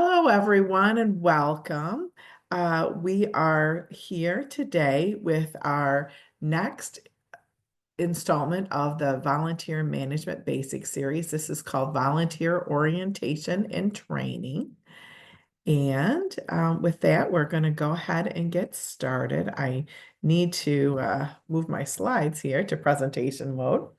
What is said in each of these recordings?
Hello, everyone, and welcome. We are here today with our next installment of the Volunteer Management Basics series. This is called Volunteer Orientation and Training. And with that, we're going to go ahead and get started. I need to move my slides here to presentation mode.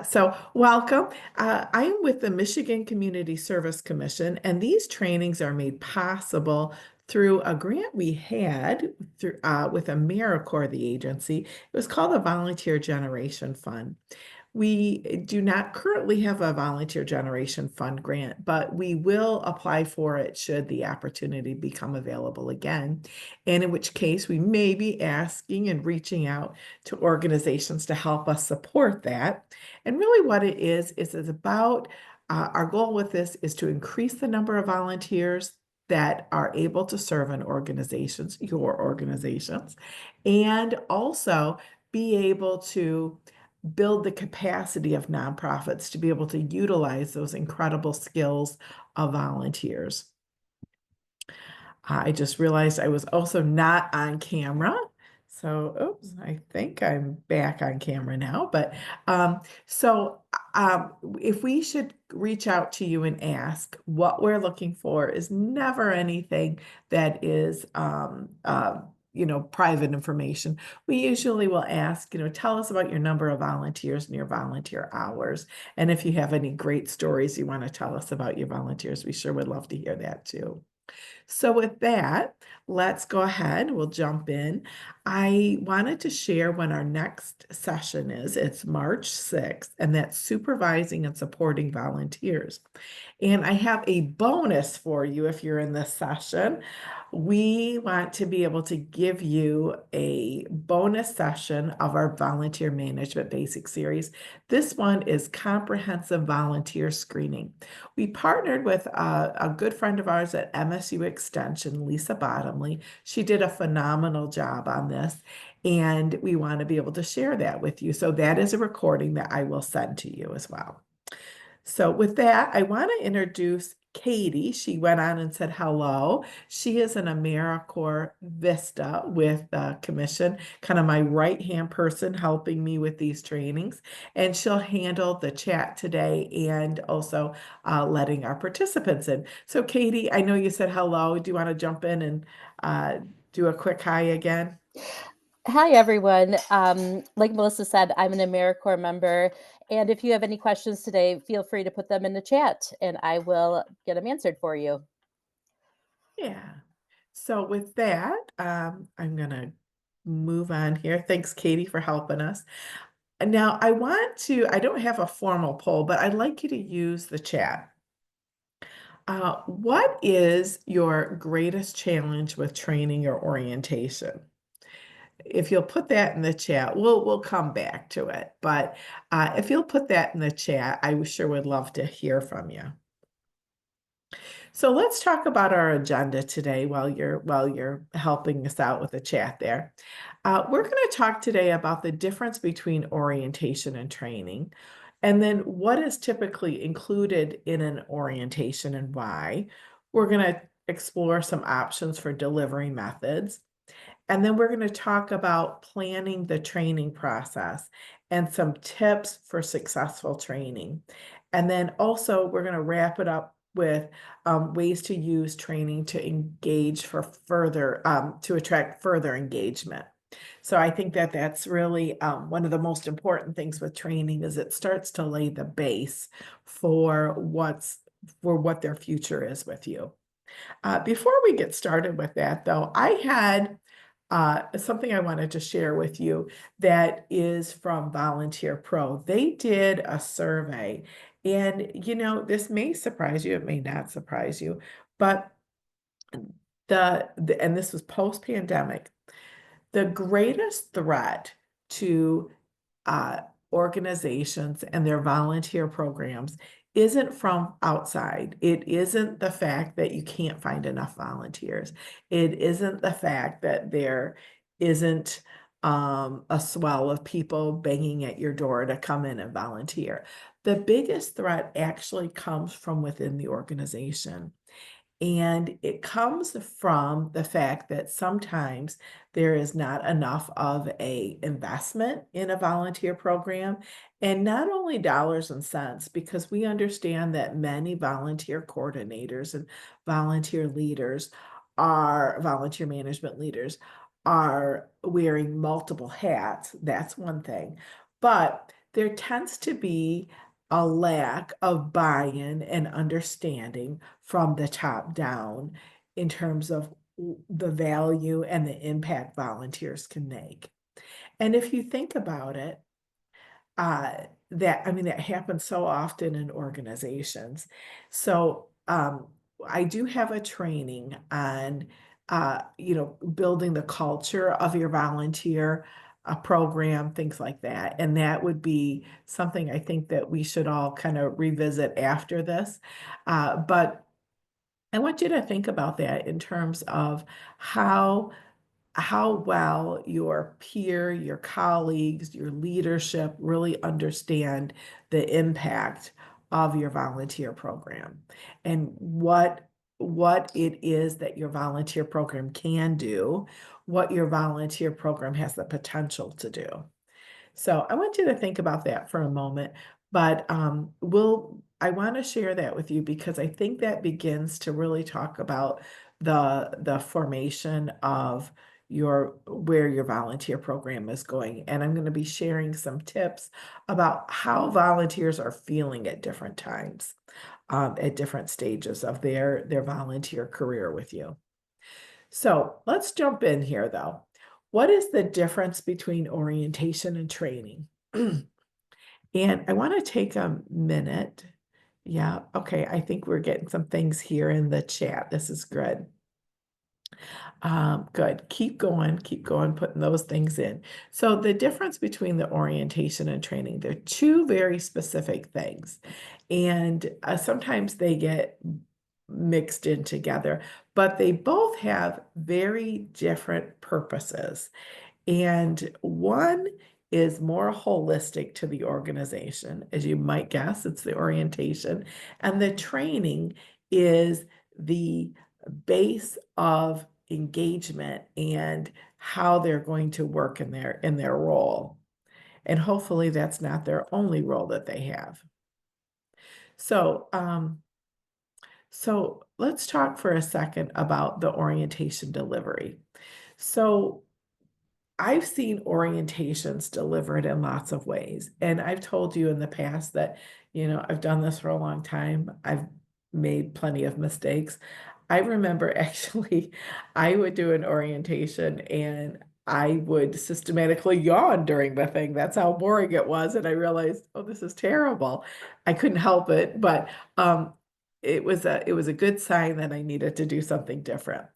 So welcome. I am with the Michigan Community Service Commission, and these trainings are made possible through a grant we had with AmeriCorps, the agency. It was called the Volunteer Generation Fund. We do not currently have a Volunteer Generation Fund grant, but we will apply for it should the opportunity become available again. And in which case, we may be asking and reaching out to organizations to help us support that. And really, what it is it's about our goal with this is to increase the number of volunteers that are able to serve in organizations, your organizations, and also be able to build the capacity of nonprofits to be able to utilize those incredible skills of volunteers. I just realized I was also not on camera. So, oops, I think I'm back on camera now. But if we should reach out to you and ask, what we're looking for is never anything that is, private information. We usually will ask, tell us about your number of volunteers and your volunteer hours. And if you have any great stories you want to tell us about your volunteers, we sure would love to hear that too. So with that, let's go ahead. We'll jump in. I wanted to share when our next session is. It's March 6th, and that's supervising and supporting volunteers. And I have a bonus for you if you're in this session. We want to be able to give you a bonus session of our Volunteer Management Basic Series. This one is Comprehensive Volunteer Screening. We partnered with a good friend of ours at MSU Extension, Lisa Bottomley. She did a phenomenal job on this, and we want to be able to share that with you. So that is a recording that I will send to you as well. So with that, I want to introduce Katie. She went on and said hello. She is an AmeriCorps Vista with the commission, kind of my right-hand person helping me with these trainings. And she'll handle the chat today and also letting our participants in. So Katie, I know you said hello. Do you want to jump in and do a quick hi again? Hi, everyone. Like Melissa said, I'm an AmeriCorps member. And if you have any questions today, feel free to put them in the chat and I will get them answered for you. Yeah. So with that, I'm going to move on here. Thanks, Katie, for helping us. Now, I don't have a formal poll, but I'd like you to use the chat. What is your greatest challenge with training or orientation? If you'll put that in the chat, we'll come back to it. But if you'll put that in the chat, I sure would love to hear from you. So let's talk about our agenda today while you're helping us out with the chat there. We're going to talk today about the difference between orientation and training, and then what is typically included in an orientation and why. We're going to explore some options for delivery methods. And then we're going to talk about planning the training process and some tips for successful training. And then also we're going to wrap it up with ways to use training to engage for further, to attract further engagement. So I think that that's really one of the most important things with training is it starts to lay the base for what their future is with you. Before we get started with that, though, I had something I wanted to share with you that is from Volunteer Pro. They did a survey, and this may surprise you, it may not surprise you, but and this was post-pandemic, the greatest threat to organizations and their volunteer programs isn't from outside. It isn't the fact that you can't find enough volunteers. It isn't the fact that there isn't a swell of people banging at your door to come in and volunteer. The biggest threat actually comes from within the organization. And it comes from the fact that sometimes there is not enough of a investment in a volunteer program, and not only dollars and cents, because we understand that many volunteer coordinators and volunteer leaders are volunteer management leaders are wearing multiple hats. That's one thing. But there tends to be a lack of buy-in and understanding from the top down in terms of the value and the impact volunteers can make. And if you think about it, that I mean, that happens so often in organizations. So, I do have a training on, building the culture of your volunteer program, things like that. And that would be something I think that we should all kind of revisit after this. But I want you to think about that in terms of how well your peer, your colleagues, your leadership really understand the impact of your volunteer program and what it is that your volunteer program can do, what your volunteer program has the potential to do. So I want you to think about that for a moment, but I want to share that with you because I think that begins to really talk about the formation of your where your volunteer program is going. And I'm going to be sharing some tips about how volunteers are feeling at different times, at different stages of their volunteer career with you. So let's jump in here though. What is the difference between orientation and training? And I want to take a minute. Yeah, okay. I think we're getting some things here in the chat. This is good. Good. Keep going, putting those things in. So the difference between the orientation and training, they're two very specific things. And sometimes they get mixed in together, but they both have very different purposes. And one is more holistic to the organization. As you might guess, it's the orientation. And the training is the base of engagement and how they're going to work in their role. And hopefully that's not their only role that they have. So, so let's talk for a second about the orientation delivery. So I've seen orientations delivered in lots of ways. And I've told you in the past that, I've done this for a long time. I've made plenty of mistakes. I remember actually, I would do an orientation and I would systematically yawn during the thing. That's how boring it was. And I realized, oh, this is terrible. I couldn't help it, but it was a good sign that I needed to do something different.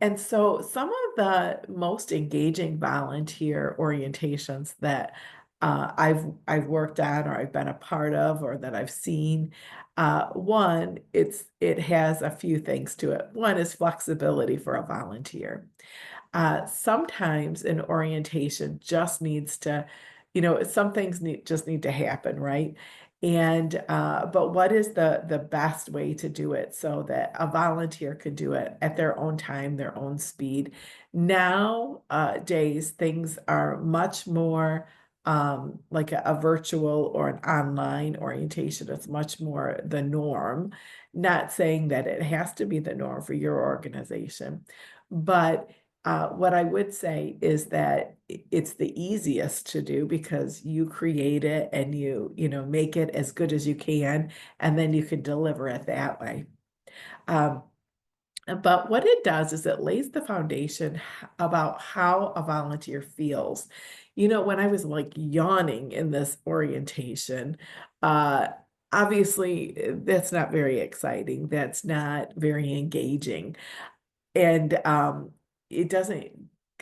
And so some of the most engaging volunteer orientations that I've worked on or I've been a part of or that I've seen, one, it has a few things to it. One is flexibility for a volunteer. Sometimes an orientation just needs to, some things just need to happen, right? And but what is the best way to do it so that a volunteer could do it at their own time, their own speed? Now, days, things are much more like a virtual or an online orientation. It's much more the norm. Not saying that it has to be the norm for your organization, but what I would say is that it's the easiest to do because you create it and make it as good as you can, and then you can deliver it that way. Um, but what it does is it lays the foundation about how a volunteer feels. When I was like yawning in this orientation, uh, obviously that's not very exciting. That's not very engaging. And it doesn't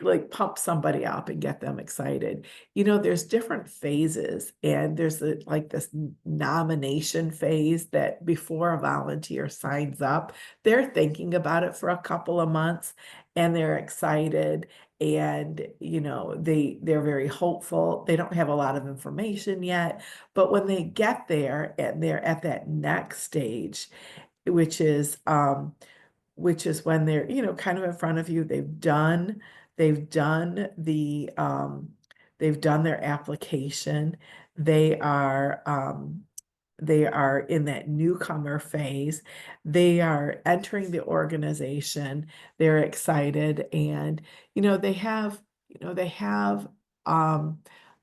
like pump somebody up and get them excited. There's different phases, and there's like this nomination phase that before a volunteer signs up, they're thinking about it for a couple of months and they're excited, and they're very hopeful. They don't have a lot of information yet, but when they get there and they're at that next stage, which is which is when they're, kind of in front of you. They've done they've done their application. They are, they are in that newcomer phase. They are entering the organization. They're excited and, they have, um,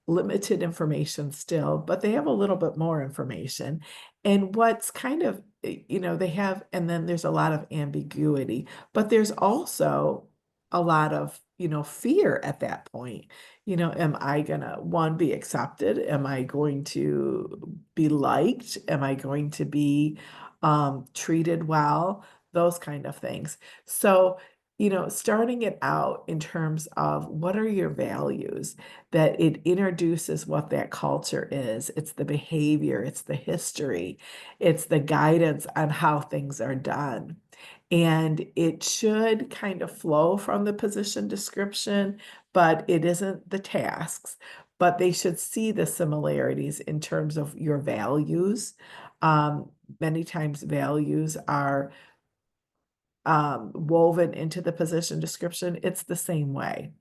limited information still, but they have a little bit more information. And what's kind of, they have, and then there's a lot of ambiguity, but there's also a lot of, fear at that point. Am I gonna, one, be accepted? Am I going to be liked? Am I going to be treated well? Those kind of things. So, starting it out in terms of what are your values, that it introduces what that culture is. It's the behavior, it's the history, it's the guidance on how things are done. And it should kind of flow from the position description, but it isn't the tasks. But they should see the similarities in terms of your values. Many times values are woven into the position description. It's the same way.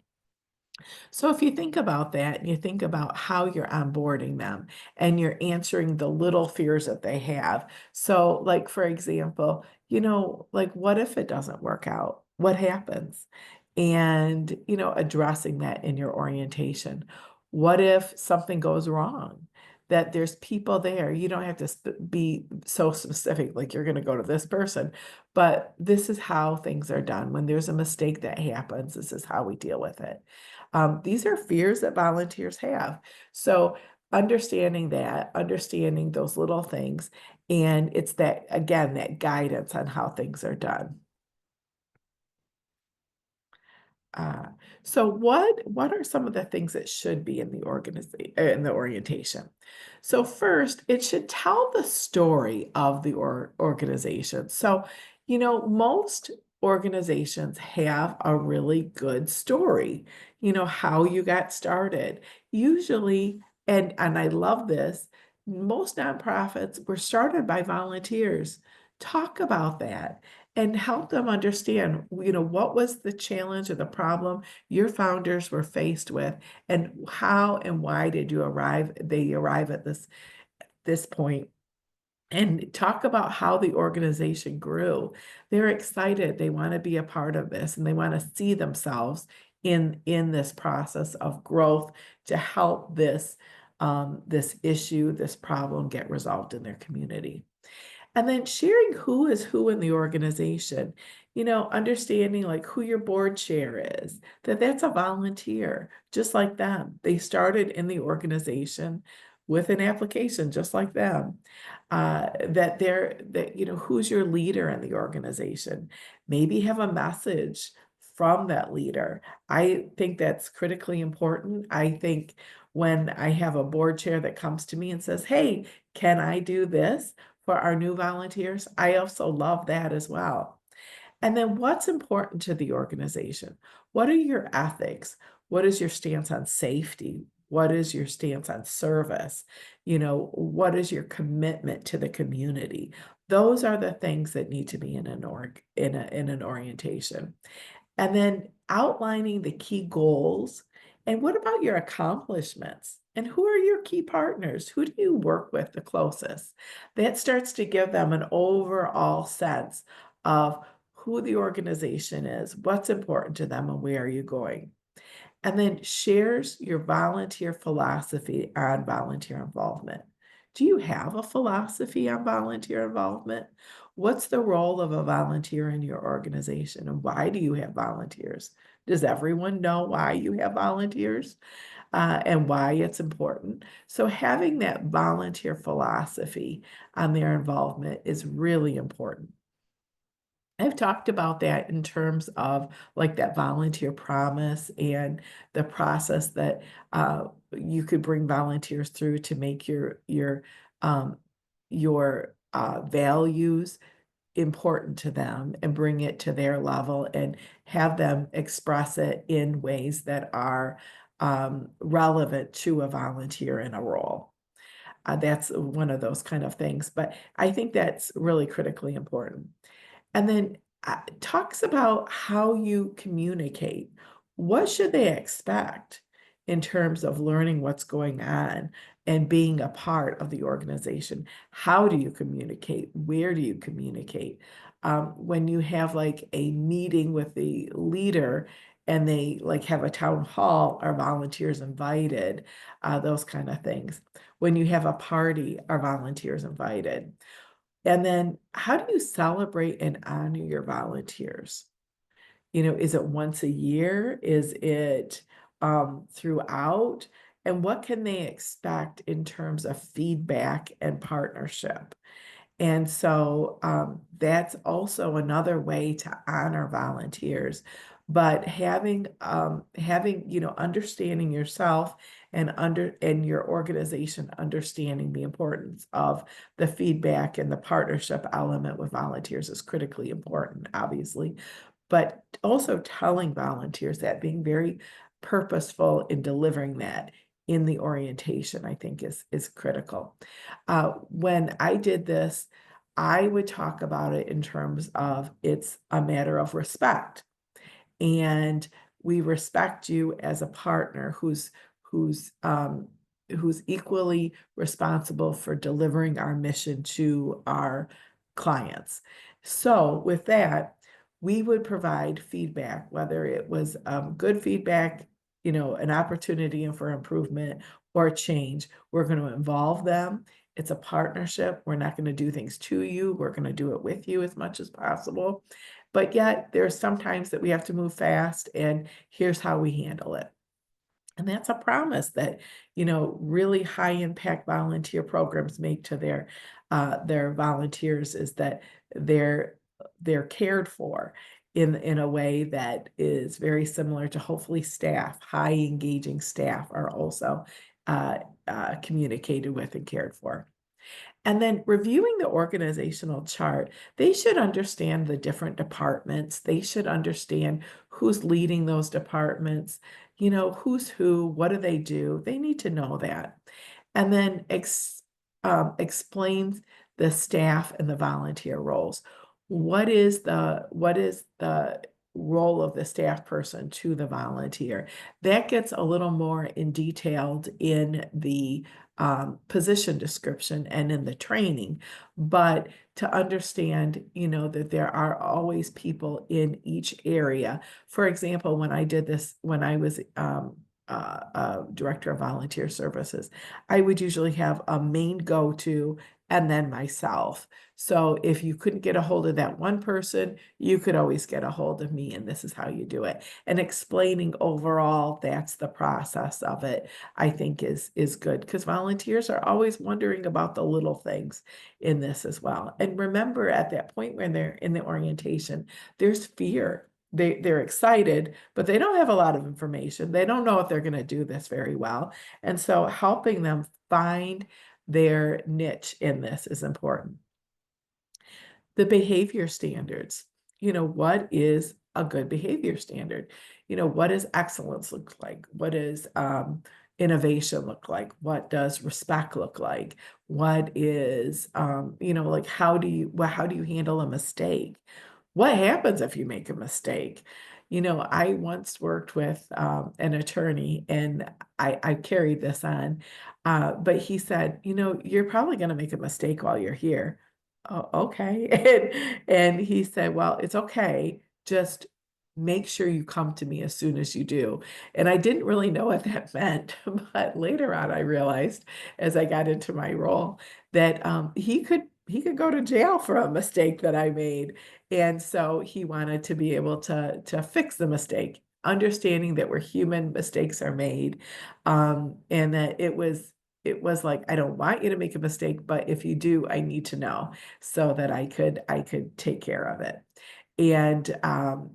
So if you think about that and you think about how you're onboarding them and you're answering the little fears that they have. So, like, for example, like, what if it doesn't work out? What happens? And, addressing that in your orientation. What if something goes wrong? That there's people there. You don't have to be so specific, like you're going to go to this person, but this is how things are done. When there's a mistake that happens, this is how we deal with it. These are fears that volunteers have. So understanding that, understanding those little things, and it's that, again, that guidance on how things are done. Uh, so what are some of the things that should be in the organization in the orientation? So first, it should tell the story of the organization. So, most organizations have a really good story. How you got started. Usually, and I love this, most nonprofits were started by volunteers. Talk about that and help them understand, what was the challenge or the problem your founders were faced with, and how and why did they arrive at this point, and talk about how the organization grew. They're excited, they want to be a part of this, and they want to see themselves in this process of growth to help this issue, this problem get resolved in their community. And then sharing who is who in the organization, understanding like who your board chair is, that's a volunteer, just like them. They started in the organization with an application, just like them. Who's your leader in the organization? Maybe have a message from that leader. I think that's critically important. I think when I have a board chair that comes to me and says, "Hey, can I do this for our new volunteers?" I also love that as well. And then what's important to the organization? What are your ethics? What is your stance on safety? What is your stance on service? What is your commitment to the community? Those are the things that need to be in an orientation. And then outlining the key goals. And what about your accomplishments? And who are your key partners? Who do you work with the closest? That starts to give them an overall sense of who the organization is, what's important to them, and where are you going. And then shares your volunteer philosophy on volunteer involvement. Do you have a philosophy on volunteer involvement? What's the role of a volunteer in your organization, and why do you have volunteers? Does everyone know why you have volunteers, and why it's important? So having that volunteer philosophy on their involvement is really important. I've talked about that in terms of like that volunteer promise and the process that you could bring volunteers through to make um, your values important to them and bring it to their level and have them express it in ways that are relevant to a volunteer in a role. That's one of those kind of things, but I think that's really critically important. And then talks about how you communicate. What should they expect in terms of learning what's going on and being a part of the organization? How do you communicate? Where do you communicate? When you have like a meeting with the leader and they like have a town hall, are volunteers invited? Those kind of things. When you have a party, are volunteers invited? And then how do you celebrate and honor your volunteers? Is it once a year? Is it throughout? And what can they expect in terms of feedback and partnership? And so that's also another way to honor volunteers. But understanding yourself and your organization understanding the importance of the feedback and the partnership element with volunteers is critically important, obviously. But also telling volunteers that, being very purposeful in delivering that in the orientation, I think is critical. When I did this, I would talk about it in terms of it's a matter of respect. And we respect you as a partner who's um, who's equally responsible for delivering our mission to our clients. So with that, we would provide feedback, whether it was good feedback, an opportunity for improvement or change. We're going to involve them. It's a partnership. We're not going to do things to you. We're going to do it with you as much as possible. But yet there's sometimes that we have to move fast, and here's how we handle it. And that's a promise that, really high impact volunteer programs make to their volunteers, is that they're they're cared for in a way that is very similar to, hopefully, staff. High engaging staff are also communicated with and cared for. And then reviewing the organizational chart, they should understand the different departments. They should understand who's leading those departments, who's who, what do they do? They need to know that. And then explains the staff and the volunteer roles. What is the role of the staff person to the volunteer? That gets a little more in detailed in the position description and in the training, but to understand, that there are always people in each area. For example, when I did this, when I was director of volunteer services, I would usually have a main go-to and then myself. So if you couldn't get a hold of that one person, you could always get a hold of me, and this is how you do it. And explaining overall, that's the process of it, I think is good, because volunteers are always wondering about the little things in this as well. And remember, at that point when they're in the orientation, there's fear. They're excited, but they don't have a lot of information. They don't know if they're going to do this very well. And so helping them find their niche in this is important. The behavior standards. What is a good behavior standard? What does excellence look like? What does innovation look like? What does respect look like? What is, like, how do you handle a mistake? What happens if you make a mistake? I once worked with an attorney, and I carried this on, but he said, you're probably going to make a mistake while you're here. Oh, okay. And he said, well, it's okay. Just make sure you come to me as soon as you do. And I didn't really know what that meant, but later on I realized, as I got into my role, that he could go to jail for a mistake that I made. And so he wanted to be able to fix the mistake, understanding that we're human, mistakes are made, and that it was like, I don't want you to make a mistake, but if you do, I need to know so that I could take care of it. And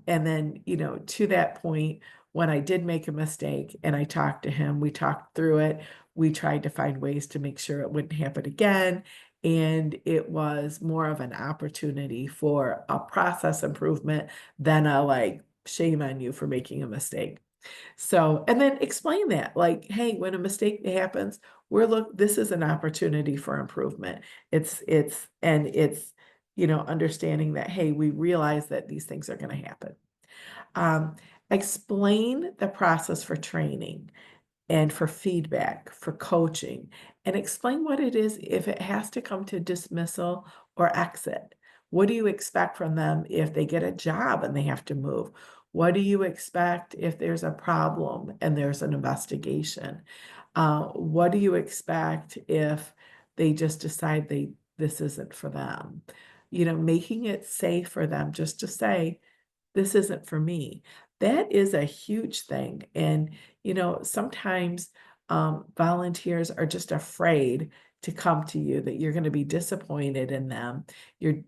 then, to that point, when I did make a mistake and I talked to him, we talked through it. We tried to find ways to make sure it wouldn't happen again. And it was more of an opportunity for a process improvement than a, like, shame on you for making a mistake. So, and then explain that, like, hey, when a mistake happens, this is an opportunity for improvement. It's understanding that, hey, we realize that these things are going to happen. Um, Explain the process for training and for feedback, for coaching, and explain what it is if it has to come to dismissal or exit. What do you expect from them if they get a job and they have to move? What do you expect if there's a problem and there's an investigation? What do you expect if they just decide this isn't for them? Making it safe for them just to say, this isn't for me. That is a huge thing. And, sometimes volunteers are just afraid to come to you, that you're going to be disappointed in them.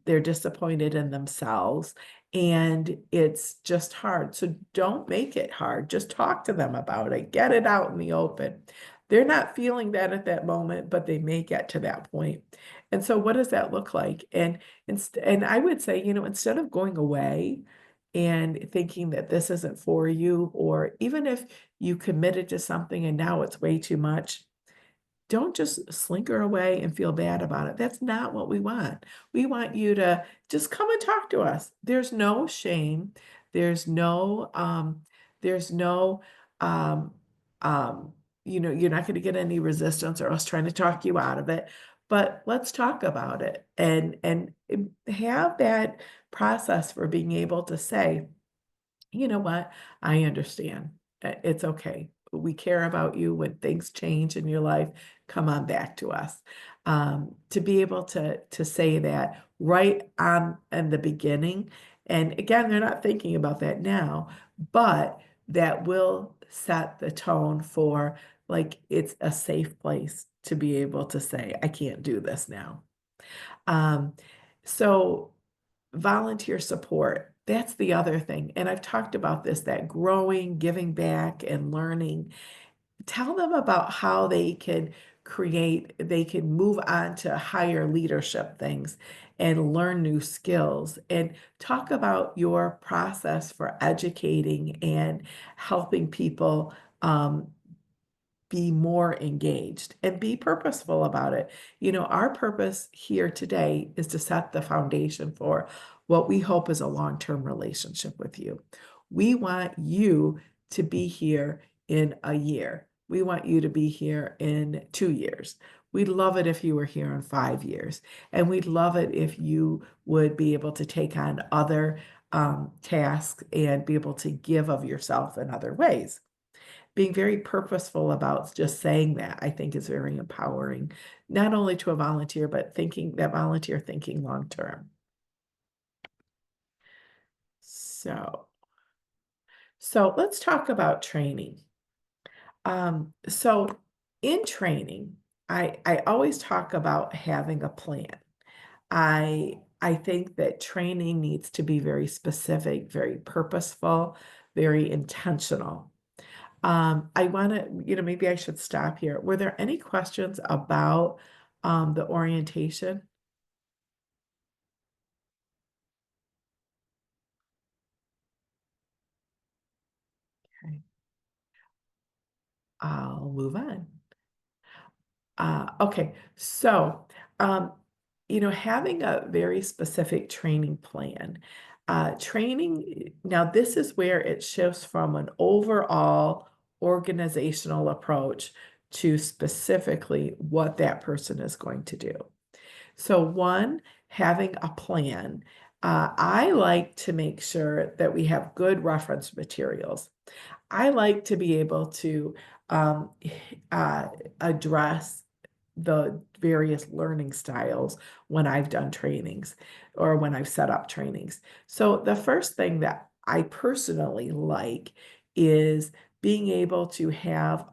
They're disappointed in themselves. And it's just hard. So don't make it hard. Just talk to them about it. Get it out in the open. They're not feeling that at that moment, but they may get to that point. And so what does that look like? And I would say, instead of going away and thinking that this isn't for you, or even if you committed to something and now it's way too much, don't just slinker away and feel bad about it. That's not what we want. We want you to just come and talk to us. There's no shame. There's no, there's no, um, um, you're not going to get any resistance or us trying to talk you out of it. But let's talk about it and have that process for being able to say, you know what? I understand. It's okay. We care about you when things change in your life. Come on back to us. To be able to say that right on in the beginning, and again, they're not thinking about that now, but that will set the tone for like it's a safe place to be able to say, I can't do this now. Um, so volunteer support, that's the other thing. And I've talked about this, that growing, giving back, and learning. Tell them about how they can move on to higher leadership things and learn new skills, and talk about your process for educating and helping people be more engaged and be purposeful about it. Our purpose here today is to set the foundation for what we hope is a long-term relationship with you. We want you to be here in a year. We want you to be here in 2 years. We'd love it if you were here in 5 years. And we'd love it if you would be able to take on other tasks and be able to give of yourself in other ways. Being very purposeful about just saying that, I think, is very empowering, not only to a volunteer, but volunteer thinking long term. So, so let's talk about training. So in training, I always talk about having a plan. I think that training needs to be very specific, very purposeful, very intentional. I want to, maybe I should stop here. Were there any questions about the orientation? Okay, I'll move on. Okay, so um, having a very specific training plan. Training, now this is where it shifts from an overall organizational approach to specifically what that person is going to do. So one, having a plan. I like to make sure that we have good reference materials. I like to be able to um, uh, address the various learning styles when I've done trainings or when I've set up trainings. So the first thing that I personally like is being able to have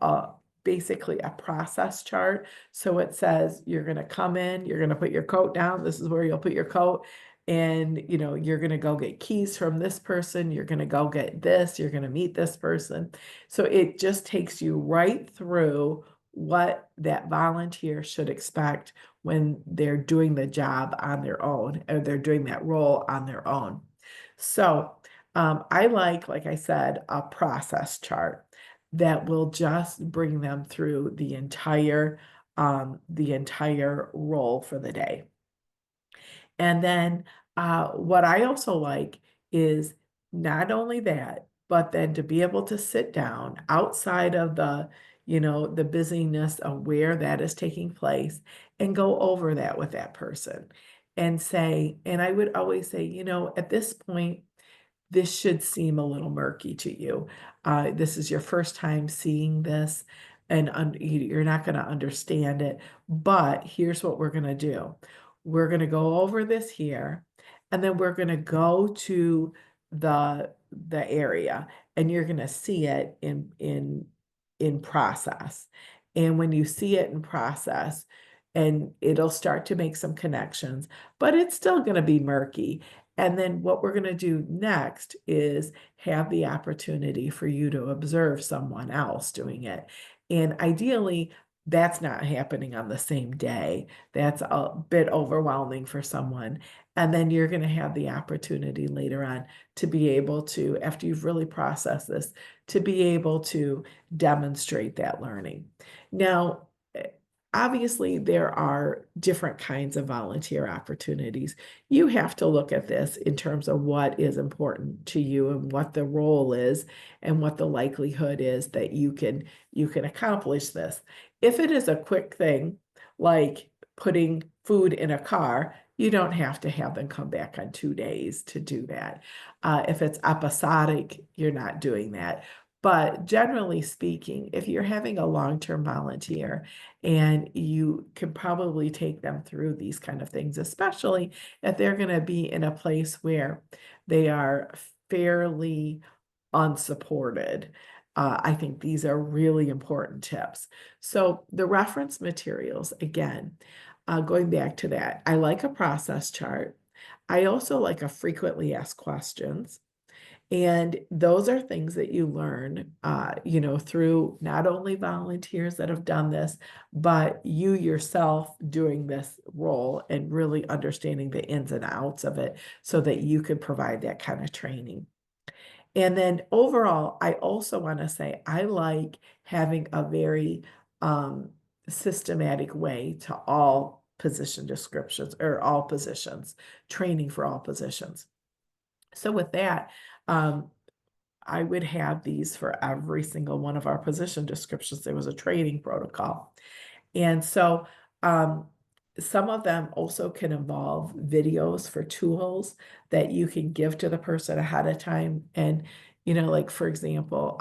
basically a process chart. So it says you're going to come in, you're going to put your coat down. This is where you'll put your coat. And you're going to go get keys from this person. You're going to go get this. You're going to meet this person. So it just takes you right through what that volunteer should expect when they're doing the job on their own, or they're doing that role on their own. So I like I said, a process chart that will just bring them through the entire role for the day. And then what I also like is not only that, but then to be able to sit down outside of the busyness of where that is taking place and go over that with that person and say, and I would always say, at this point, this should seem a little murky to you. This is your first time seeing this, and you're not going to understand it. But here's what we're going to do: we're going to go over this here, and then we're going to go to the area, and you're going to see it in process. And when you see it in process, and it'll start to make some connections, but it's still going to be murky. And then what we're going to do next is have the opportunity for you to observe someone else doing it. And ideally, that's not happening on the same day. That's a bit overwhelming for someone. And then you're going to have the opportunity later on to be able to, after you've really processed this, to be able to demonstrate that learning. Now, obviously, there are different kinds of volunteer opportunities. You have to look at this in terms of what is important to you and what the role is and what the likelihood is that you can accomplish this. If it is a quick thing, like putting food in a car, you don't have to have them come back on 2 days to do that. If it's episodic, you're not doing that. But generally speaking, if you're having a long-term volunteer and you can probably take them through these kind of things, especially if they're going to be in a place where they are fairly unsupported. I think these are really important tips. So the reference materials, again, going back to that, I like a process chart. I also like a frequently asked questions. And those are things that you learn, through not only volunteers that have done this, but you yourself doing this role and really understanding the ins and outs of it so that you could provide that kind of training. And then overall, I also want to say I like having a very systematic way to all position descriptions or all positions, training for all positions. So with that, um, I would have these for every single one of our position descriptions. There was a training protocol. And so some of them also can involve videos for tools that you can give to the person ahead of time. And, like for example,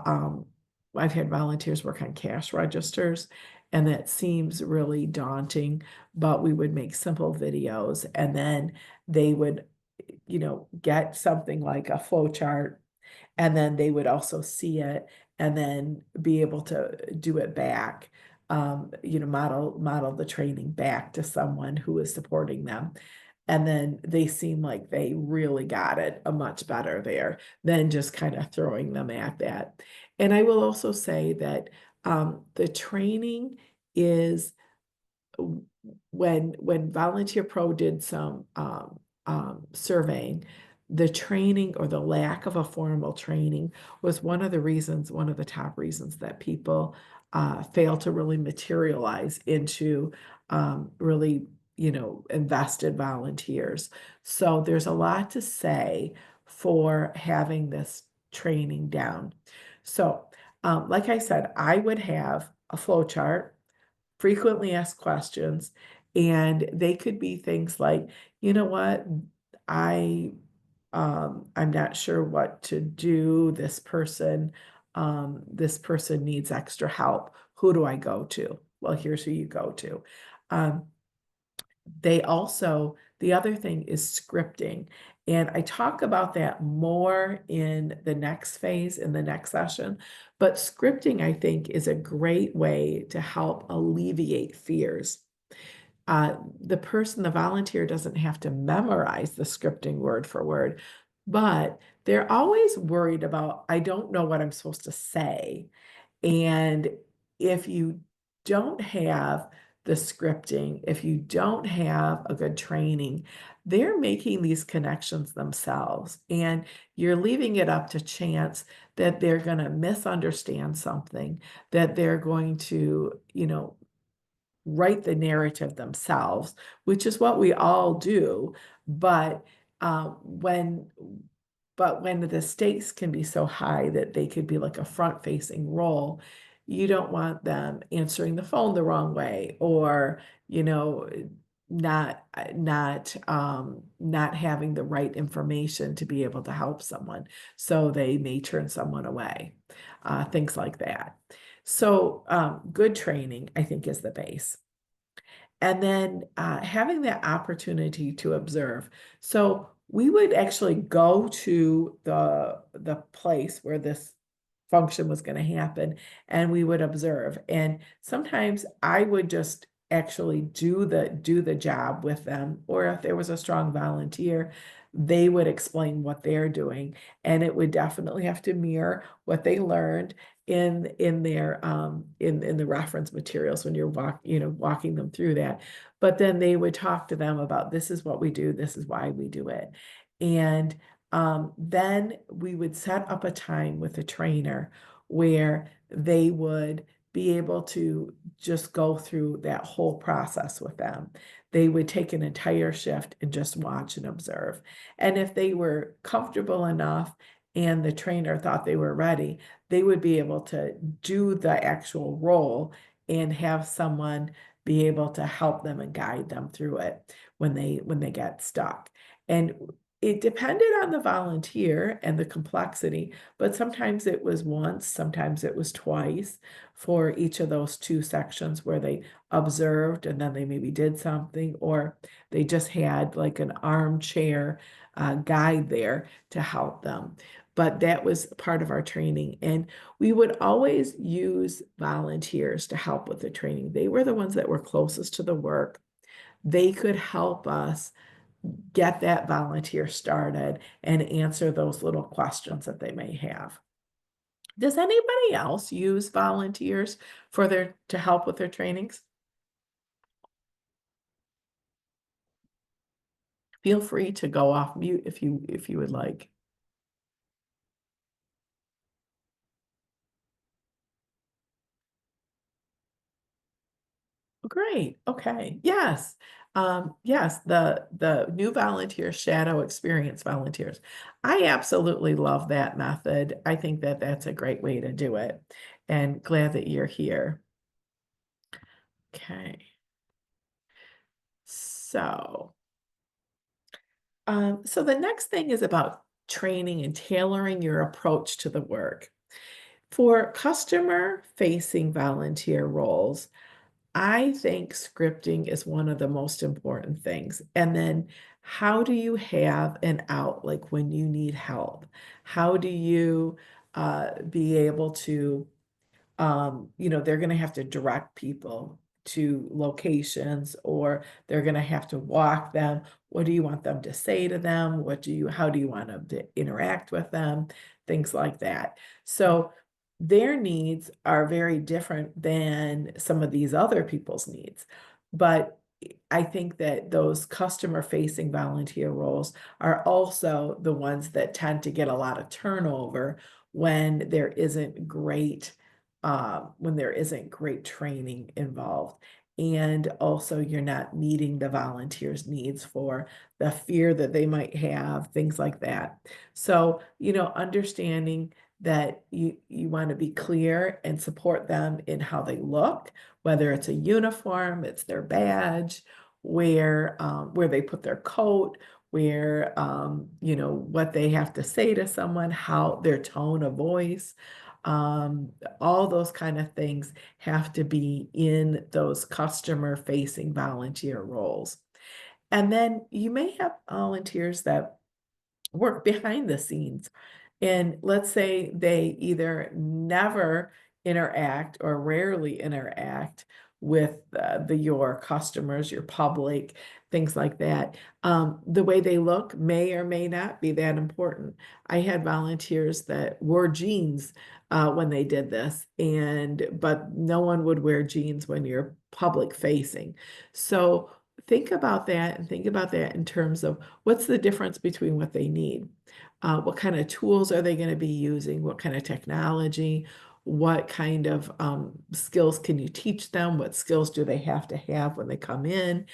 I've had volunteers work on cash registers, and that seems really daunting, but we would make simple videos and then they would, get something like a flow chart, and then they would also see it and then be able to do it back, model the training back to someone who is supporting them. And then they seem like they really got it a much better there than just kind of throwing them at that. And I will also say that the training is, when Volunteer Pro did some surveying, the training or the lack of a formal training was one of the top reasons that people fail to really materialize into really, invested volunteers. So there's a lot to say for having this training down. So, like I said, I would have a flow chart, frequently asked questions, and they could be things like, you know what, I I'm not sure what to do. This person needs extra help. Who do I go to? Well, here's who you go to. Um, the other thing is scripting. And I talk about that more in the next phase, in the next session. But scripting, I think, is a great way to help alleviate fears. The volunteer doesn't have to memorize the scripting word for word, but they're always worried about, I don't know what I'm supposed to say. And if you don't have the scripting, if you don't have a good training, they're making these connections themselves. And you're leaving it up to chance that they're going to misunderstand something, that they're going to, write the narrative themselves, which is what we all do. But when when the stakes can be so high that they could be like a front-facing role, you don't want them answering the phone the wrong way, or, you know, not having the right information to be able to help someone. So they may turn someone away, things like that. So good training, I think, is the base. And then having that opportunity to observe. So we would actually go to the place where this function was going to happen, and we would observe. And sometimes I would just actually do the job with them, or if there was a strong volunteer, they would explain what they're doing, and it would definitely have to mirror what they learned in their in the reference materials when you're walking them through that. But then they would talk to them about, this is what we do, this is why we do it. And then we would set up a time with a trainer where they would be able to just go through that whole process with them. They would take an entire shift and just watch and observe. And if they were comfortable enough and the trainer thought they were ready, they would be able to do the actual role and have someone be able to help them and guide them through it when they get stuck. And it depended on the volunteer and the complexity, but sometimes it was once, sometimes it was twice for each of those two sections where they observed and then they maybe did something, or they just had like an armchair guide there to help them. But that was part of our training. And we would always use volunteers to help with the training. They were the ones that were closest to the work. They could help us get that volunteer started and answer those little questions that they may have. Does anybody else use volunteers to help with their trainings? Feel free to go off mute if you would like. Great. Okay. Yes. Yes, the new volunteer shadow experience volunteers. I absolutely love that method. I think that that's a great way to do it, and glad that you're here. Okay. So, so the next thing is about training and tailoring your approach to the work. For customer-facing volunteer roles, I think scripting is one of the most important things. And then how do you have an out, like when you need help? How do you be able to they're going to have to direct people to locations, or they're going to have to walk them. What do you want them to say to them? How do you want them to interact with them? Things like that. So their needs are very different than some of these other people's needs. But I think that those customer facing volunteer roles are also the ones that tend to get a lot of turnover when there isn't great training involved. And also, you're not meeting the volunteers' needs for the fear that they might have, things like that. So, understanding that you want to be clear and support them in how they look, whether it's a uniform, it's their badge, where they put their coat, where what they have to say to someone, how their tone of voice, all those kind of things have to be in those customer facing volunteer roles. And then you may have volunteers that work behind the scenes. And let's say they either never interact or rarely interact with your customers, your public, things like that. The way they look may or may not be that important. I had volunteers that wore jeans when they did this, but no one would wear jeans when you're public facing. So think about that, and think about that in terms of what's the difference between what they need. What kind of tools are they going to be using? What kind of technology? what kind of skills can you teach them? What skills do they have to have when they come in?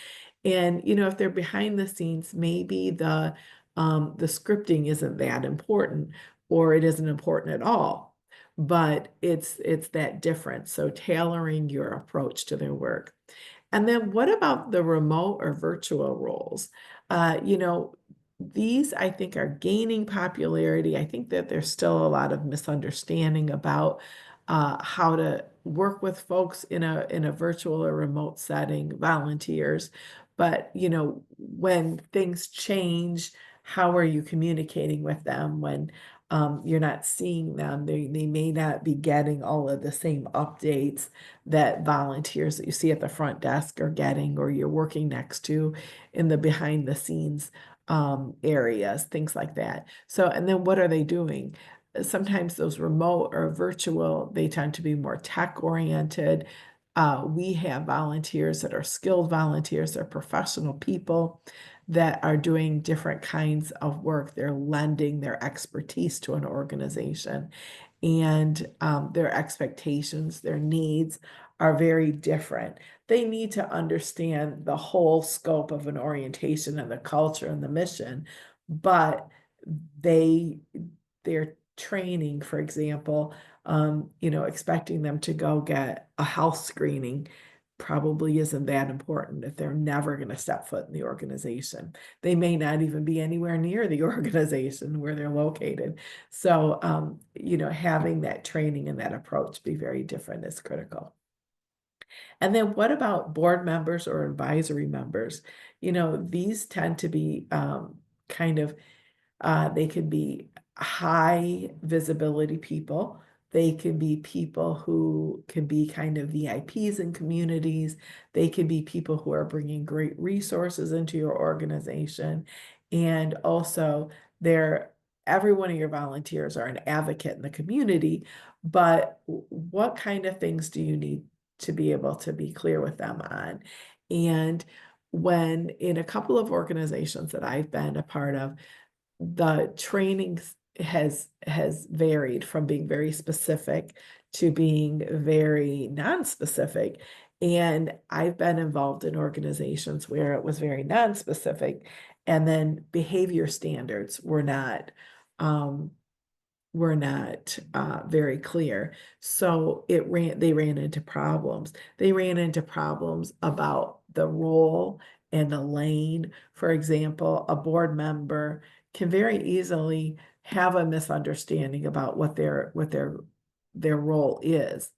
And, if they're behind the scenes, maybe the scripting isn't that important, or it isn't important at all. But it's that difference. So tailoring your approach to their work. And then what about the remote or virtual roles? Uh, you know, these I think are gaining popularity. I think that there's still a lot of misunderstanding about how to work with folks in a virtual or remote setting, volunteers. But when things change, how are you communicating with them when you're not seeing them? They may not be getting all of the same updates that volunteers that you see at the front desk are getting, or you're working next to in the behind the scenes areas, things like that. So, and then what are they doing? Sometimes those remote or virtual, they tend to be more tech oriented. We have volunteers that are skilled volunteers, they're professional people that are doing different kinds of work. They're lending their expertise to an organization, and their expectations, their needs are very different. They need to understand the whole scope of an orientation and the culture and the mission, but they their training, for example, expecting them to go get a health screening probably isn't that important if they're never going to step foot in the organization. They may not even be anywhere near the organization where they're located. So, having that training and that approach be very different is critical. And then what about board members or advisory members? These tend to be kind of they can be high visibility people. They can be people who can be kind of VIPs in communities. They can be people who are bringing great resources into your organization. And also, they're every one of your volunteers are an advocate in the community. But what kind of things do you need to be able to be clear with them on? And when in a couple of organizations that I've been a part of, the training has varied from being very specific to being very non-specific. And I've been involved in organizations where it was very non-specific, and then behavior standards um, were not very clear. So they ran into problems. They ran into problems about the role and the lane. For example, a board member can very easily have a misunderstanding about what their role is.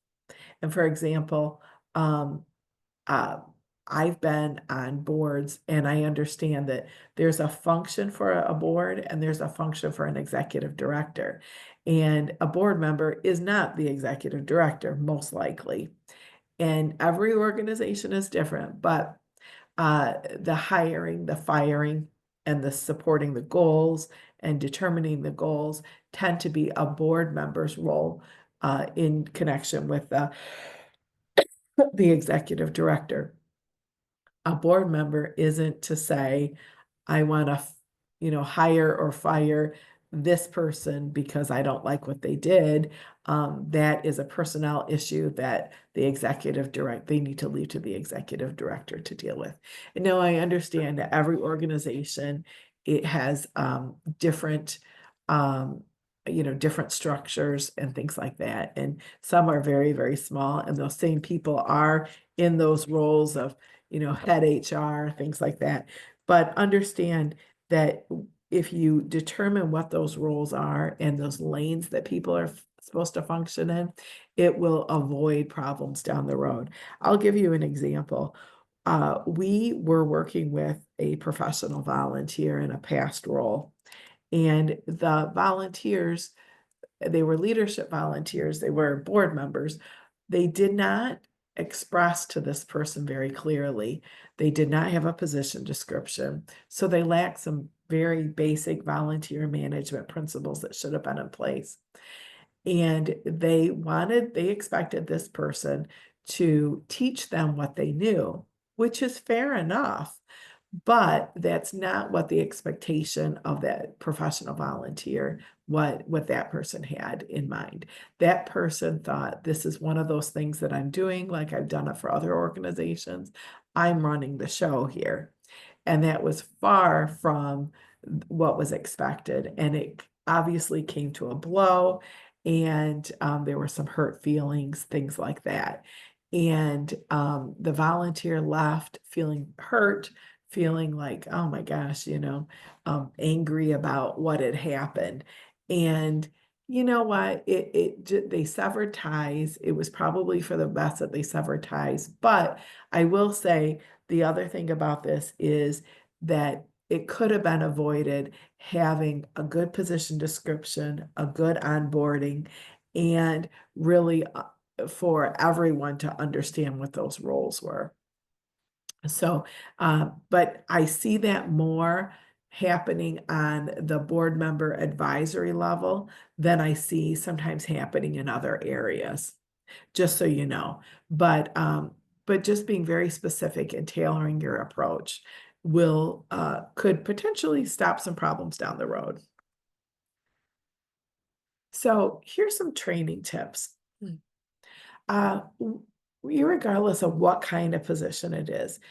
And for example, um, uh, I've been on boards and I understand that there's a function for a board and there's a function for an executive director. And a board member is not the executive director, most likely. And every organization is different, but the hiring, the firing, and the supporting the goals and determining the goals tend to be a board member's role in connection with the executive director. A board member isn't to say, I want to, hire or fire this person because I don't like what they did. That is a personnel issue that they need to leave to the executive director to deal with. And now I understand that every organization, it has um, different structures and things like that. And some are very, very small, and those same people are in those roles of, head HR, things like that. But understand that if you determine what those roles are and those lanes that people are supposed to function in, it will avoid problems down the road. I'll give you an example. We were working with a professional volunteer in a past role, and the volunteers, they were leadership volunteers, they were board members. They did not express to this person very clearly. They did not have a position description. So they lacked some very basic volunteer management principles that should have been in place. And they expected this person to teach them what they knew, which is fair enough. But that's not what the expectation of that professional volunteer, what that person had in mind. That person thought, this is one of those things that I'm doing, like I've done it for other organizations. I'm running the show here. And that was far from what was expected. And it obviously came to a blow, and there were some hurt feelings, things like that. And the volunteer left feeling hurt, feeling like, oh my gosh, angry about what had happened. And you know what? They severed ties. It was probably for the best that they severed ties. But I will say the other thing about this is that it could have been avoided having a good position description, a good onboarding, and really for everyone to understand what those roles were. So, but I see that more happening on the board member advisory level than I see sometimes happening in other areas, just so you know. But just being very specific and tailoring your approach will could potentially stop some problems down the road. So here's some training tips. Uh, w- Regardless of what kind of position it is,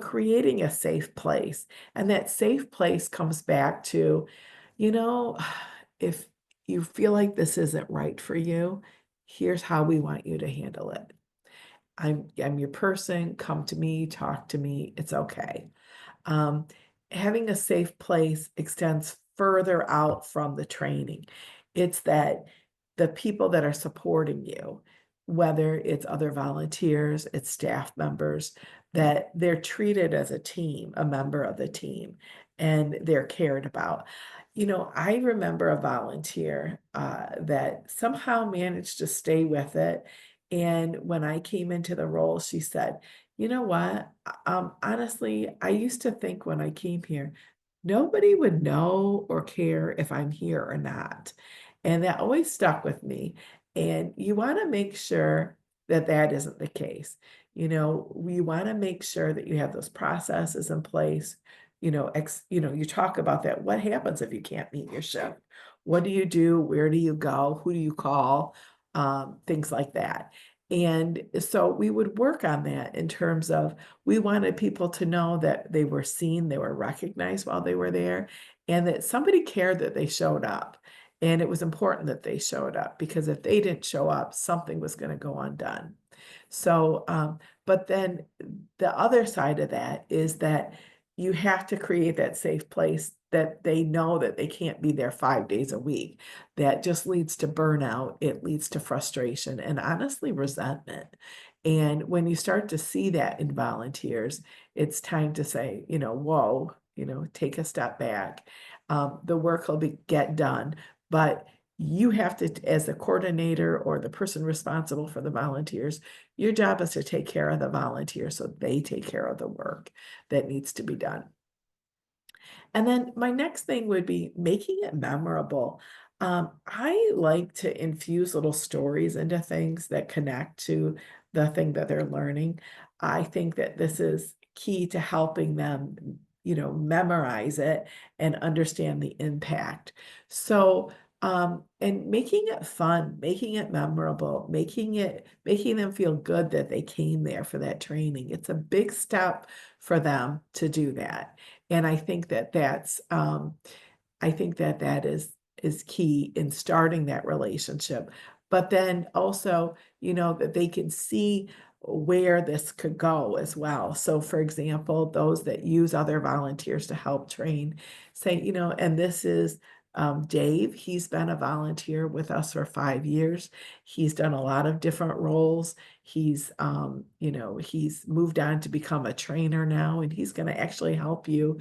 creating a safe place. And that safe place comes back to, you know, if you feel like this isn't right for you, here's how we want you to handle it. I'm your person. Come to me, talk to me. It's okay. Um, Having a safe place extends further out from the training. It's that the people that are supporting you, whether it's other volunteers, it's staff members, that they're treated as a team, a member of the team, and they're cared about. I remember a volunteer that somehow managed to stay with it. And when I came into the role, she said, you know what? Honestly, I used to think when I came here, nobody would know or care if I'm here or not. And that always stuck with me. And you want to make sure that that isn't the case. We want to make sure that you have those processes in place. You talk about that. What happens if you can't meet your shift? What do you do? Where do you go? Who do you call? Things like that. And so we would work on that in terms of we wanted people to know that they were seen, they were recognized while they were there, and that somebody cared that they showed up. And it was important that they showed up because if they didn't show up, something was going to go undone. So, but then the other side of that is that you have to create that safe place that they know that they can't be there 5 days a week. That just leads to burnout. It leads to frustration and honestly resentment. And when you start to see that in volunteers, it's time to say, whoa, take a step back. The work will get done, but you have to, as the coordinator or the person responsible for the volunteers, your job is to take care of the volunteers so they take care of the work that needs to be done. And then my next thing would be making it memorable. I like to infuse little stories into things that connect to the thing that they're learning. I think that this is key to helping them, memorize it and understand the impact. So, and making it fun, making it memorable, making them feel good that they came there for that training. It's a big step for them to do that. And I think that that is key in starting that relationship. But then also, that they can see where this could go as well. So for example, those that use other volunteers to help train say, and this is Dave, he's been a volunteer with us for 5 years. He's done a lot of different roles. He's moved on to become a trainer now, and he's going to actually help you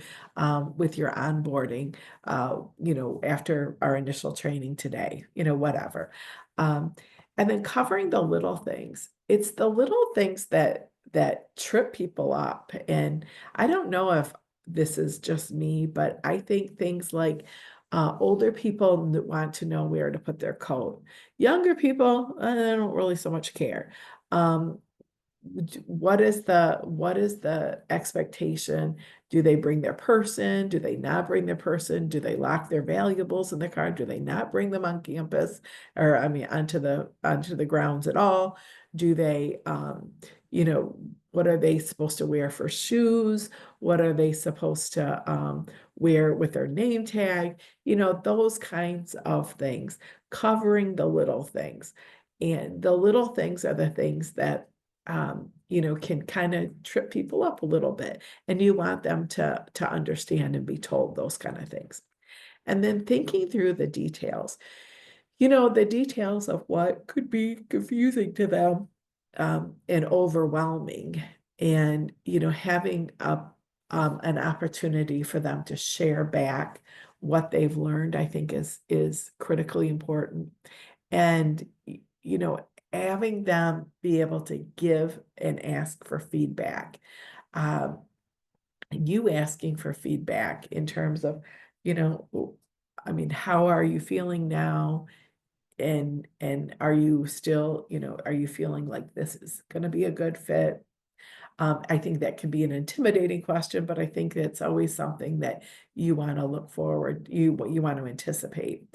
with your onboarding, after our initial training today, whatever. Um, and then covering the little things. It's the little things that trip people up. And I don't know if this is just me, but I think things like older people want to know where to put their coat. Younger people, they don't really so much care. Um, what is the expectation Do they bring their person? Do they not bring their person? Do they lock their valuables in the car? Do they not bring them on campus, or I mean onto the grounds at all? Do they you know, what are they supposed to wear for shoes? What are they supposed to wear with their name tag? You know, those kinds of things, covering the little things. And the little things are the things that you know, can kind of trip people up a little bit. And you want them to understand and be told those kind of things. And then thinking through the details, you know, the details of what could be confusing to them and overwhelming. And, you know, having an opportunity for them to share back what they've learned, I think is critically important. And, you know, having them be able to give and ask for feedback. Um, you asking for feedback in terms of, you know, I mean, how are you feeling now? And are you still, you know, are you feeling like this is going to be a good fit? I think that can be an intimidating question, but I think it's always something that you want to look forward, you want to anticipate.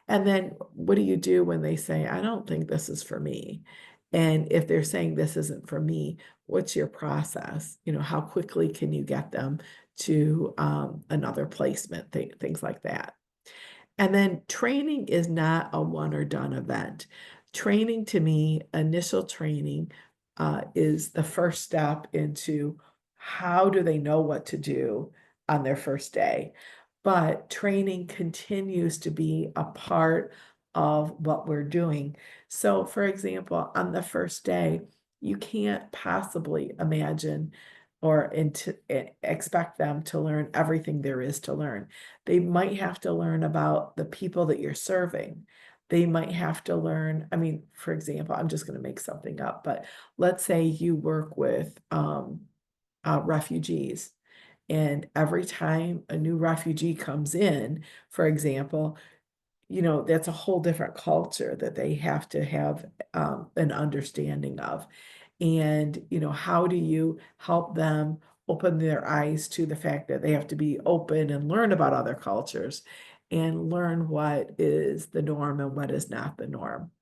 And then what do you do when they say, I don't think this is for me? And if they're saying this isn't for me, what's your process? You know, how quickly can you get them to another placement, things like that. And then training is not a one or done event. Training to me, initial training is the first step into how do they know what to do on their first day. But training continues to be a part of what we're doing. So, for example, on the first day, you can't possibly imagine or expect them to learn everything there is to learn. They might have to learn about the people that you're serving. They might have to learn, I mean, for example, I'm just going to make something up, but let's say you work with refugees. And every time a new refugee comes in, for example, you know, that's a whole different culture that they have to have an understanding of. And, you know, how do you help them open their eyes to the fact that they have to be open and learn about other cultures and learn what is the norm and what is not the norm?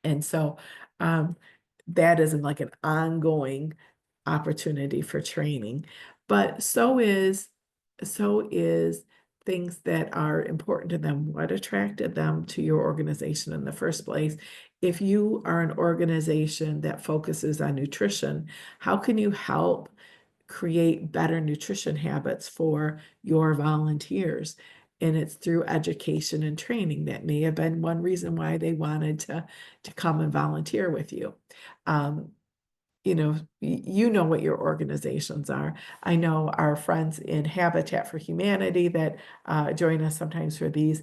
And so um, that isn't like an ongoing opportunity for training, but so is things that are important to them. What attracted them to your organization in the first place? If you are an organization that focuses on nutrition, how can you help create better nutrition habits for your volunteers? And it's through education and training. That may have been one reason why they wanted to come and volunteer with you. Um, you know, you know what your organizations are. I know our friends in Habitat for Humanity that join us sometimes for these,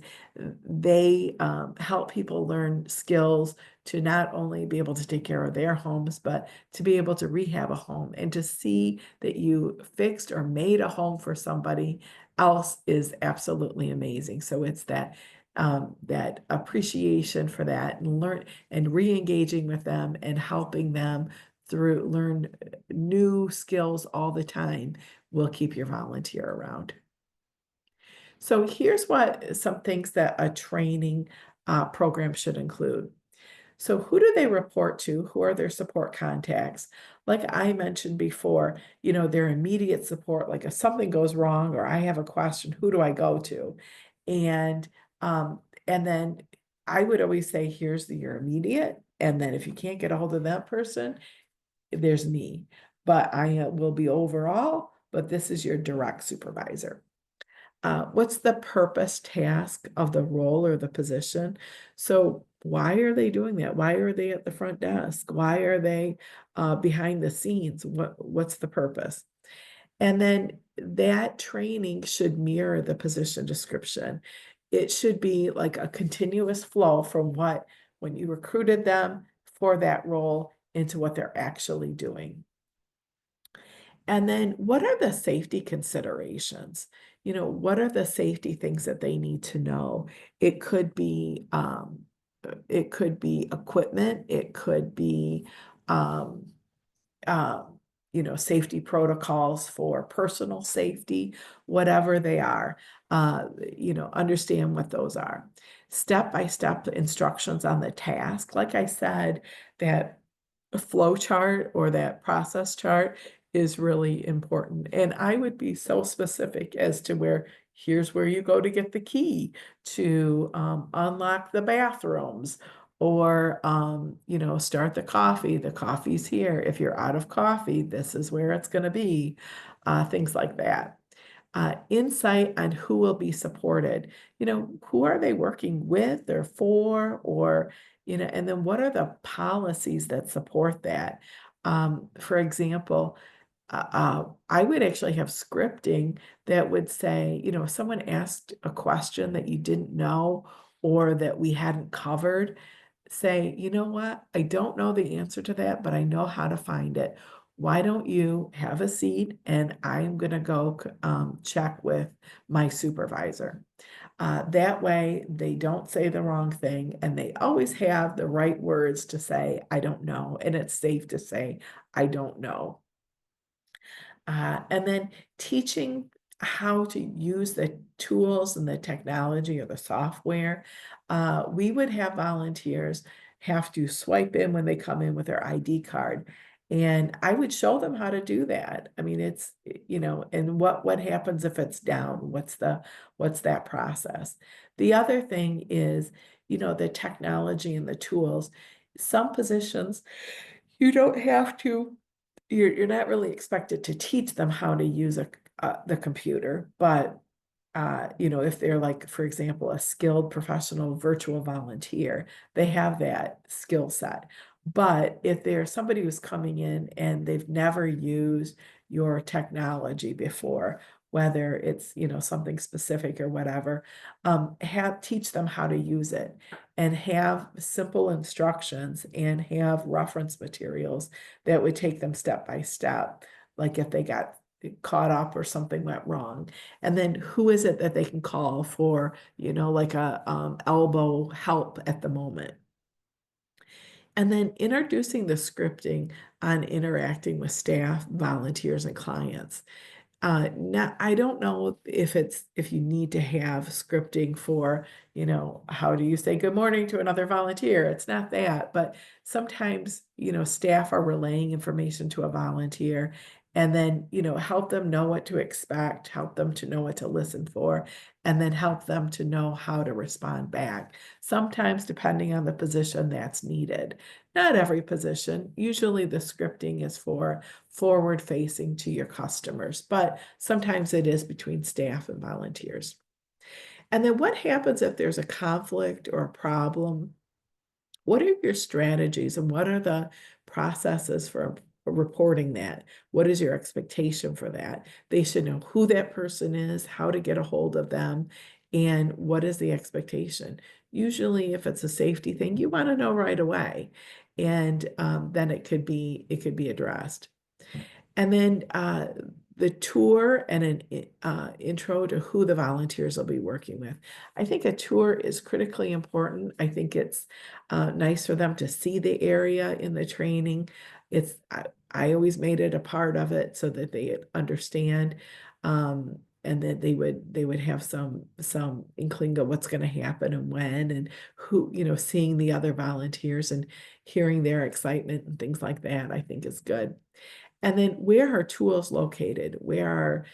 they help people learn skills to not only be able to take care of their homes, but to be able to rehab a home and to see that you fixed or made a home for somebody else is absolutely amazing. So it's that appreciation for that and learn and re-engaging with them and helping them through learn new skills all the time will keep your volunteer around. So here's what some things that a training program should include. So who do they report to? Who are their support contacts? Like I mentioned before, you know, their immediate support, like if something goes wrong or I have a question, who do I go to? And um, and then I would always say, here's your immediate. And then if you can't get a hold of that person, there's me, but I will be overall, but this is your direct supervisor. What's the purpose task of the role or the position? So why are they doing that? Why are they at the front desk? Why are they behind the scenes? What's the purpose? And then that training should mirror the position description. It should be like a continuous flow from what, when you recruited them for that role into what they're actually doing. And then what are the safety considerations? You know, what are the safety things that they need to know? It could be equipment, it could be um, safety protocols for personal safety, whatever they are, understand what those are. Step-by-step instructions on the task. Like I said, that flow chart or that process chart is really important. And I would be so specific as to here's where you go to get the key to unlock the bathrooms or start the coffee. The coffee's here. If you're out of coffee, this is where it's going to be. Things like that. Insight on who will be supported. Who are they working with or for, or and then what are the policies that support that? For example, I would actually have scripting that would say, if someone asked a question that you didn't know or that we hadn't covered, say, you know what, I don't know the answer to that, but I know how to find it. Why don't you have a seat and I'm going to go check with my supervisor. That way they don't say the wrong thing and they always have the right words to say, I don't know. And it's safe to say, I don't know. And then teaching how to use the tools and the technology or the software. We would have volunteers have to swipe in when they come in with their ID card. And I would show them how to do that. I mean, it's, and what happens if it's down? What's that process? The other thing is, the technology and the tools. Some positions you don't have to you're not really expected to teach them how to use the computer, but if they're like, for example, a skilled professional virtual volunteer, they have that skill set. But if there's somebody who's coming in and they've never used your technology before, whether it's, something specific or whatever, teach them how to use it and have simple instructions and have reference materials that would take them step by step. Like if they got caught up or something went wrong. And then who is it that they can call for, like a elbow help at the moment. And then introducing the scripting on interacting with staff, volunteers, and clients. Now, I don't know if you need to have scripting for, how do you say good morning to another volunteer? It's not that, but sometimes, staff are relaying information to a volunteer and then, help them know what to expect, help them to know what to listen for, and then help them to know how to respond back. Sometimes, depending on the position, that's needed. Not every position. Usually the scripting is for forward facing to your customers, but sometimes it is between staff and volunteers. And then what happens if there's a conflict or a problem? What are your strategies and what are the processes for reporting that? What is your expectation for that? They should know who that person is, how to get a hold of them, and what is the expectation. Usually, if it's a safety thing, you want to know right away, and then it could be addressed. And then the tour and an intro to who the volunteers will be working with. I think a tour is critically important. I think it's nice for them to see the area in the training. I always made it a part of it so that they understand, and that they would have some inkling of what's going to happen and when and who, seeing the other volunteers and hearing their excitement and things like that, I think is good. And then where are tools located? Where are,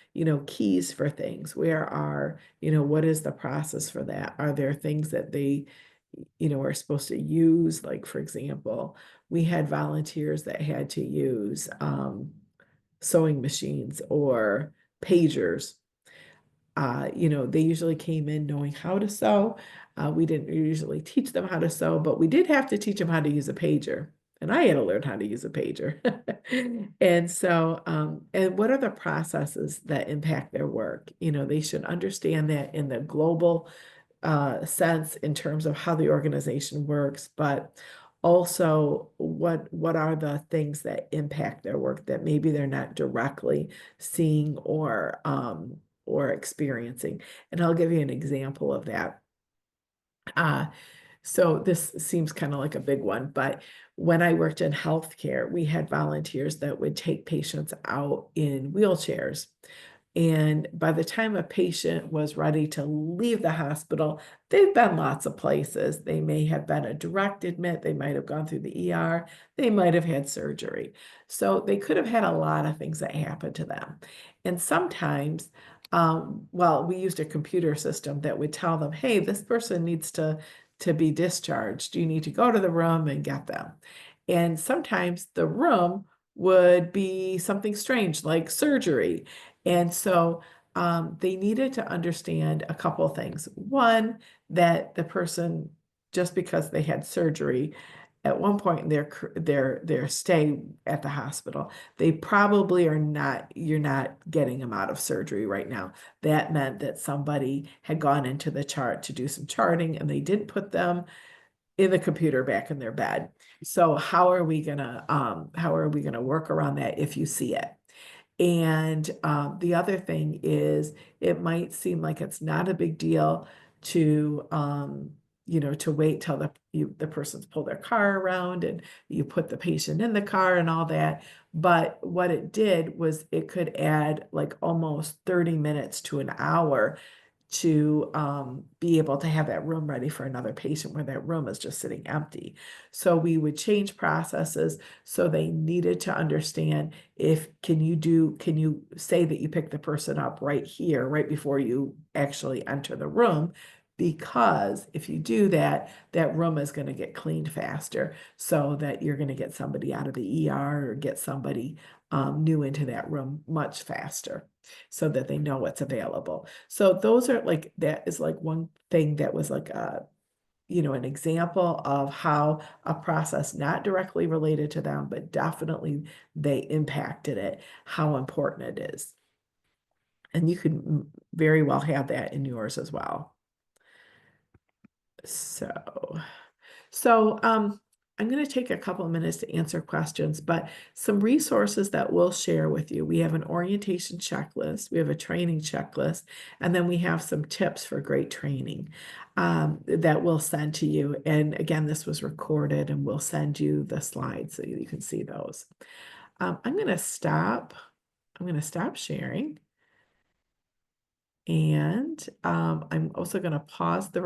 keys for things? What is the process for that? Are there things that they, are supposed to use? Like, for example, we had volunteers that had to use sewing machines or pagers. They usually came in knowing how to sew. We didn't usually teach them how to sew, but we did have to teach them how to use a pager. And I had to learn how to use a pager. And so, and what are the processes that impact their work? They should understand that in the global sense in terms of how the organization works, but also what are the things that impact their work that maybe they're not directly seeing or experiencing. And I'll give you an example of that. Uh, so this seems kind of like a big one, but When I worked in healthcare, we had volunteers that would take patients out in wheelchairs. And by the time a patient was ready to leave the hospital, they've been lots of places. They may have been a direct admit, they might have gone through the ER, they might have had surgery. So they could have had a lot of things that happened to them. And sometimes, well, we used a computer system that would tell them, hey, this person needs to be discharged. You need to go to the room and get them. And sometimes the room would be something strange like surgery. And so they needed to understand a couple things. One, that the person, just because they had surgery at one point in their stay at the hospital, they probably are not, you're not getting them out of surgery right now. That meant that somebody had gone into the chart to do some charting and they didn't put them in the computer back in their bed. So how are we gonna work around that if you see it? And the other thing is, it might seem like it's not a big deal to, to wait till the person's pulled their car around and you put the patient in the car and all that. But what it did was it could add like almost 30 minutes to an hour to be able to have that room ready for another patient where that room is just sitting empty. So we would change processes. So they needed to understand, if can you say that you pick the person up right here, right before you actually enter the room? Because if you do that, that room is going to get cleaned faster so that you're going to get somebody out of the ER or get somebody new into that room much faster so that they know what's available. So those are like, that is like one thing that was like an example of how a process not directly related to them, but definitely they impacted it, how important it is. And you could very well have that in yours as well. So I'm going to take a couple of minutes to answer questions, but some resources that we'll share with you. We have an orientation checklist, we have a training checklist, and then we have some tips for great training that we'll send to you. And again, this was recorded and we'll send you the slides so you can see those. I'm going to stop sharing. And I'm also going to pause the